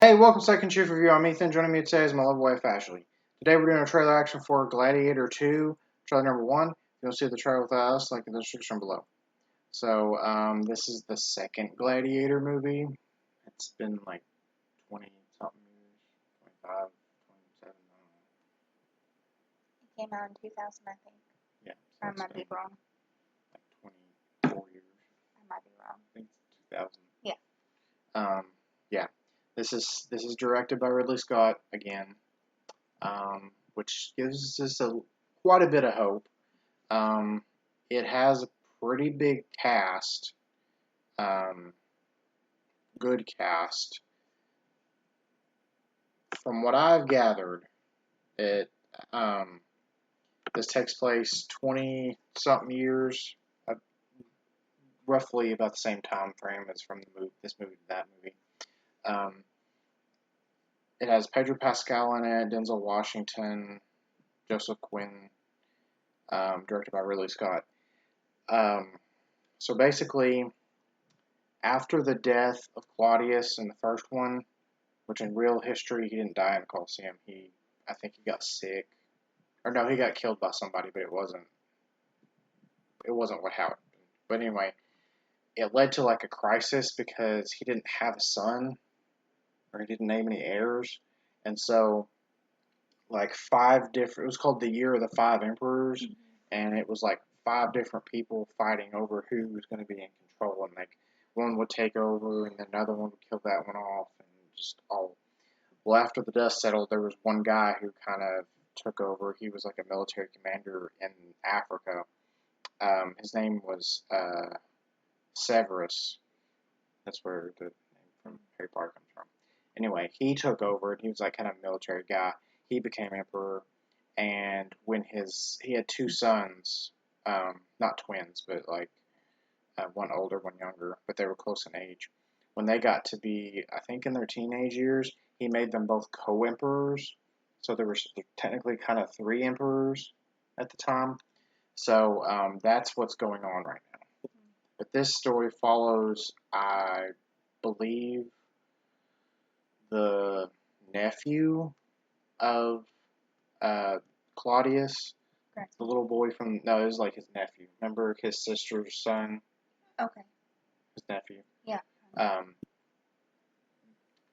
Hey, welcome to Second Shift Review. I'm Ethan. Joining me today is my lovely wife, Ashley. Today we're doing a trailer action for Gladiator 2, trailer number 1. You'll see the trailer with us, link in the description below. So, this is the second Gladiator movie. It's been like 20-something years, 25, 27, It came out in 2000, I think. Yeah. So I might be wrong. Like 24 years. I might be wrong. I think it's 2000. Yeah. Yeah. This is directed by Ridley Scott again, which gives us quite a bit of hope. It has a pretty big cast, good cast. From what I've gathered, this takes place 20-something years, roughly about the same time frame as from this movie to that movie. It has Pedro Pascal in it, Denzel Washington, Joseph Quinn, directed by Ridley Scott. So basically, after the death of Claudius in the first one, which in real history he didn't die in the Colosseum, I think he got sick, or no, he got killed by somebody, but it wasn't what happened. But anyway, it led to like a crisis because he didn't have a son, or he didn't name any heirs, and so like it was called the Year of the Five Emperors, and it was like 5 different people fighting over who was going to be in control, and like one would take over, and then another one would kill that one off, and just all. Well, after the dust settled, there was one guy who kind of took over. He was like a military commander in Africa. His name was Severus. That's where the name from Harry Potter comes from. Anyway, he took over, and he was like kind of a military guy. He became emperor, and when he had 2 sons, not twins, but like one older, one younger, but they were close in age. When they got to be, I think, in their teenage years, he made them both co-emperors. So there were technically kind of 3 emperors at the time. So that's what's going on right now. But this story follows, I believe, the nephew of Claudius. Correct. The little boy no, it was like his nephew. Remember his sister's son? Okay. His nephew. Yeah.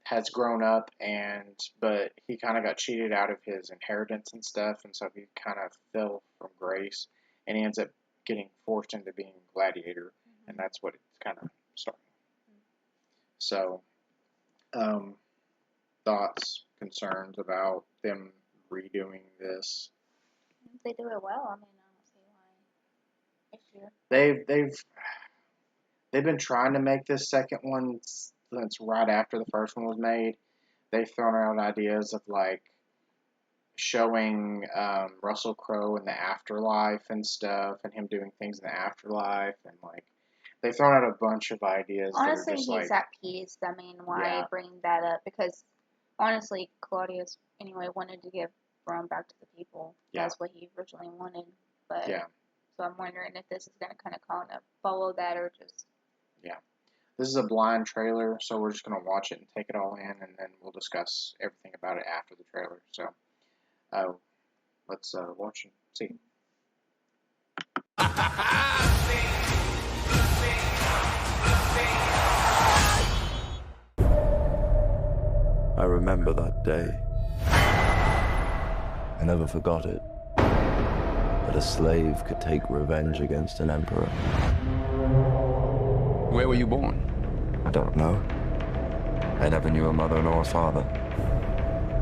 Has grown up, but he kind of got cheated out of his inheritance and stuff, and so he kind of fell from grace, and he ends up getting forced into being Gladiator, and that's what it's kind of starting. So, thoughts, concerns about them redoing this? They do it well. I mean, I don't see why issue. They've been trying to make this second one since right after the first one was made. They've thrown out ideas of like showing Russell Crowe in the afterlife and stuff, and him doing things in the afterlife, and like they've thrown out a bunch of ideas. Honestly, that are just he's at peace. I mean, why bring that up? Because honestly, Claudius anyway wanted to give Rome back to the people. Yeah. That's what he originally wanted. But yeah. So I'm wondering if this is going to kind of follow that, or just. Yeah. This is a blind trailer, so we're just going to watch it and take it all in, and then we'll discuss everything about it after the trailer. So, let's watch and see. I remember that day. I never forgot it. That a slave could take revenge against an emperor. Where were you born? I don't know. I never knew a mother nor a father.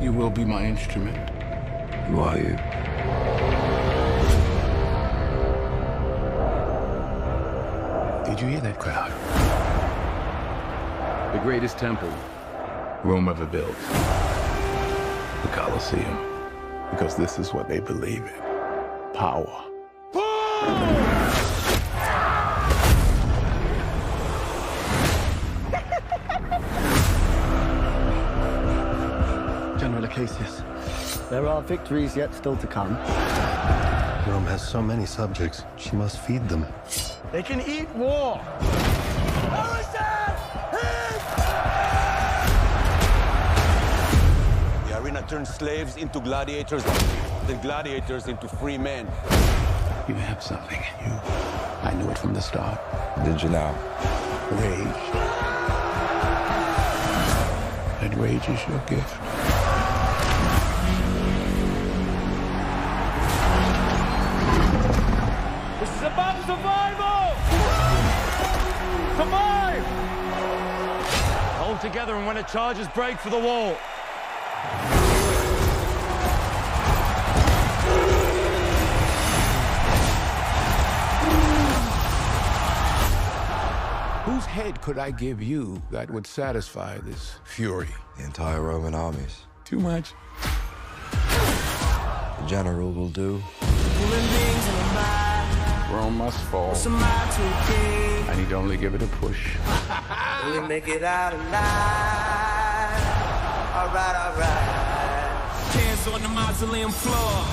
You will be my instrument. Who are you? Did you hear that crowd? The greatest temple Rome ever built. The Colosseum. Because this is what they believe in. Power. General Acacius, there are victories yet still to come. Rome has so many subjects. She must feed them. They can eat war. turn slaves into gladiators, the gladiators into free men. You have something in you. I knew it from the start. Did you now? Rage. That rage is your gift. This is about survival! Survive! Hold together, and when it charges, break for the wall. Whose head could I give you that would satisfy this fury? The entire Roman armies. Too much. The general will do. Rome must fall. I need to only give it a push. We make it out alive. Alright. Hands on the mausoleum floor.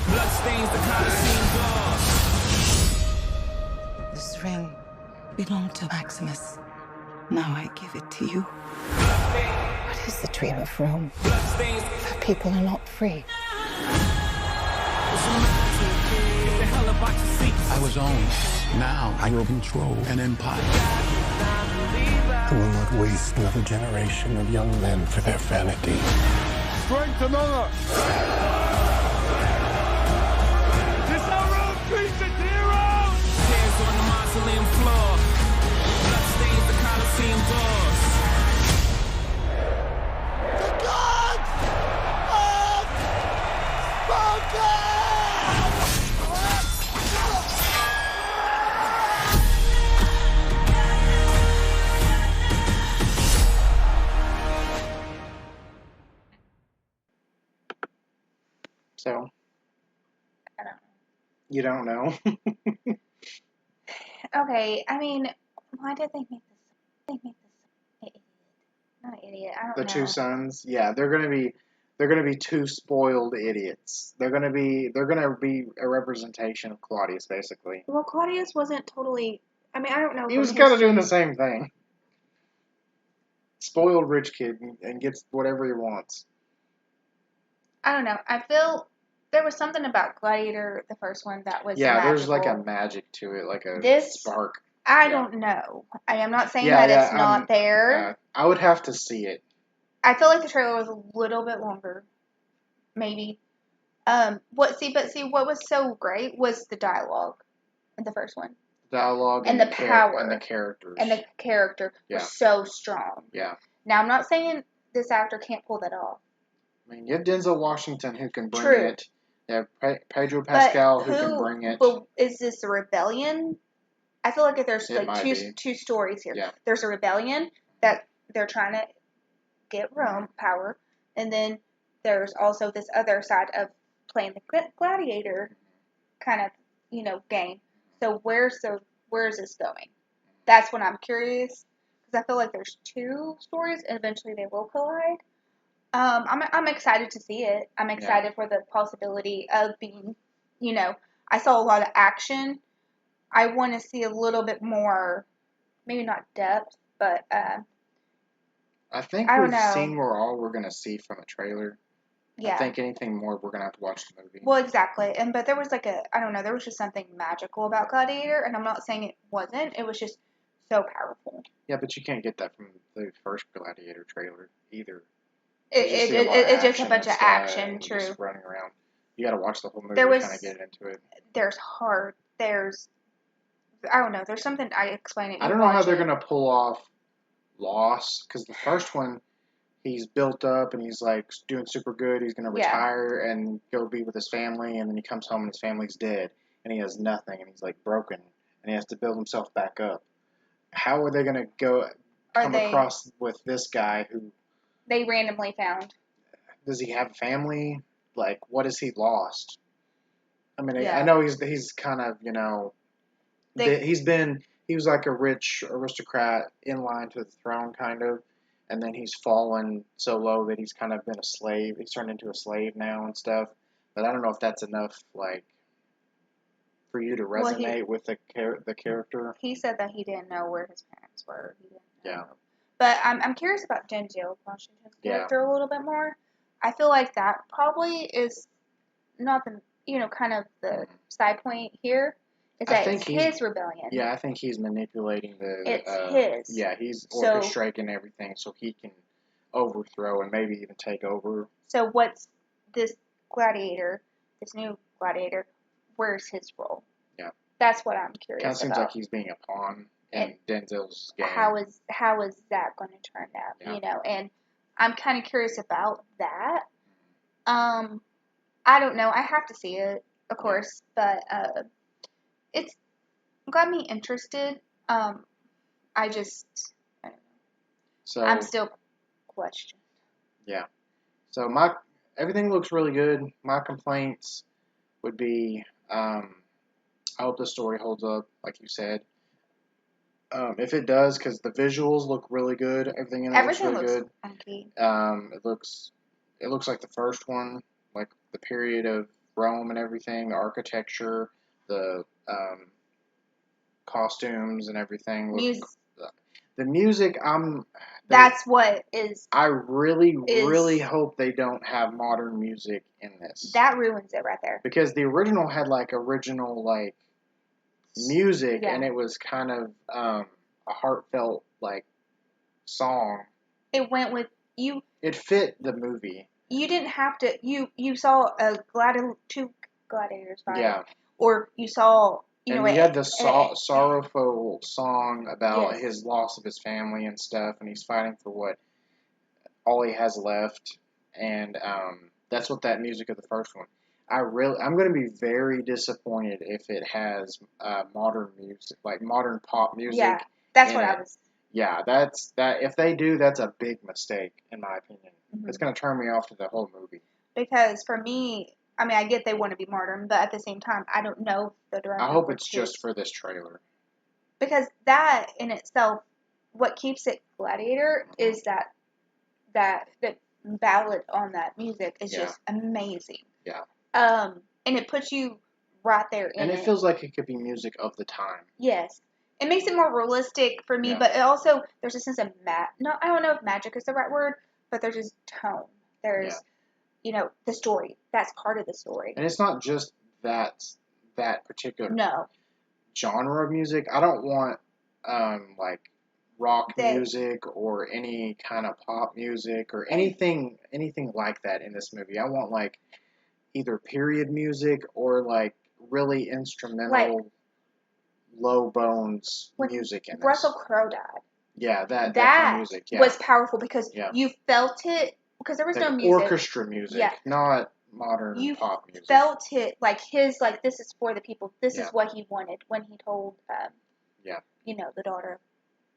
Blood stains the Colosseum doors. This ring belonged to Maximus. Now I give it to you. What is the dream of Rome? That people are not free. I was owned. Now I will control an empire. I will not waste another generation of young men for their vanity. Strength and honor! There's no room, Christian heroes! Hands on the mausoleum floor. Blood stains the Colosseum doors. The gods have spoken! So, I don't know. you don't know? Okay, I mean, why did they make this? They make this idiot. Not an idiot. I don't know. The two sons, yeah, they're gonna be two spoiled idiots. They're gonna be a representation of Claudius, basically. Well, Claudius wasn't totally. I mean, I don't know. He was kind of doing the same thing. Spoiled rich kid and gets whatever he wants. I don't know. I feel there was something about Gladiator, the first one, that was Yeah, magical. there's like a magic to it, like a spark. I don't know. I am not saying that it's not there. I would have to see it. I feel like the trailer was a little bit longer, maybe. What was so great was the dialogue in the first one. Dialogue and the power and the characters. And the character was so strong. Yeah. Now I'm not saying this actor can't pull that off. I mean, you have Denzel Washington who can bring it. You have Pedro Pascal who can bring it. But is this a rebellion? I feel like if there's like two stories here. Yeah. There's a rebellion that they're trying to get Rome power, and then there's also this other side of playing the gladiator kind of, game. So where is this going? That's when I'm curious, because I feel like there's two stories, and eventually they will collide. I'm excited to see it. I'm excited for the possibility of being, I saw a lot of action. I want to see a little bit more, maybe not depth, but I think we've seen all we're going to see from the trailer. Yeah. I think anything more, we're going to have to watch the movie. Well, exactly. But there was there was just something magical about Gladiator, and I'm not saying it wasn't. It was just so powerful. Yeah, but you can't get that from the first Gladiator trailer either. It's just a bunch of action, true. Just running around. You got to watch the whole movie to kind of get into it. There's I don't know. There's something I explain it. I don't know how they're going to pull off loss, because the first one, he's built up and he's like doing super good. He's going to retire and go be with his family, and then he comes home and his family's dead and he has nothing and he's like broken and he has to build himself back up. How are they going to come across with this guy who they randomly found? Does he have a family? Like, what has he lost? I mean, I know he's kind of, he was like a rich aristocrat in line to the throne, kind of, and then he's fallen so low that he's kind of been a slave. He's turned into a slave now and stuff. But I don't know if that's enough, like, for you to resonate with the character. He said that he didn't know where his parents were. He didn't know. But I'm curious about Denzel Washington's character a little bit more. I feel like that probably is not the, kind of the side point here. Is that it's his rebellion. Yeah, I think he's manipulating the... It's his. Yeah, he's orchestrating everything so he can overthrow and maybe even take over. So what's this gladiator, this new gladiator, where's his role? Yeah. That's what I'm curious about. Kind of seems like he's being a pawn in Denzel's game. How is that going to turn out? Yeah. And I'm kind of curious about that. I don't know. I have to see it, of course, but it's got me interested. I don't know. So I'm still questioned. Yeah. So everything looks really good. My complaints would be, I hope the story holds up, like you said. If it does, because the visuals look really good, everything in it looks really good. Funky. It looks like the first one, like the period of Rome and everything, the architecture, the costumes and everything. The music, that's what is... I really hope they don't have modern music in this. That ruins it right there. Because the original had, original, music, and it was kind of a heartfelt, song. It went with you... It fit the movie. You didn't have to... You saw two gladiators fight. Yeah. Or you saw... You had the sorrowful song about his loss of his family and stuff, and he's fighting for all he has left, and that's what that music of the first one. I'm going to be very disappointed if it has modern music, modern pop music. Yeah, that's what I was. Yeah, if they do, that's a big mistake in my opinion. Mm-hmm. It's going to turn me off to the whole movie. Because for me, I get they want to be modern, but at the same time, I don't know the director. I hope it's just for this trailer. Because that in itself, what keeps it Gladiator is that the ballad on that music is just amazing. Yeah. And it puts you right there in it. And it feels like it could be music of the time. Yes. It makes it more realistic for me, but it also, there's a sense of no, I don't know if magic is the right word, but there's just tone. There's, the story. That's part of the story. And it's not just that particular genre of music. I don't want, rock music or any kind of pop music or anything like that in this movie. I want, either period music or, really instrumental, low bones music in this. Russell Crowe died. Yeah, that music was powerful because you felt it, because there was no music. Orchestra music, not modern pop music. You felt it, this is for the people. This is what he wanted when he told, the daughter.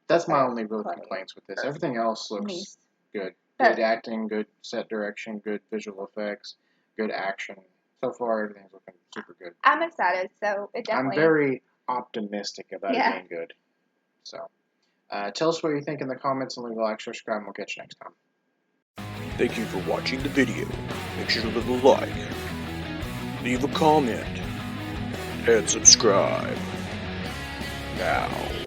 That's my only real complaints with this. Everything else looks good. Good acting, good set direction, good visual effects, good action. So far, everything's looking super good. I'm excited, so it definitely... I'm very optimistic about it being good. So, tell us what you think in the comments, and leave a like, subscribe, and we'll catch you next time. Thank you for watching the video. Make sure to leave a like, leave a comment, and subscribe. Now.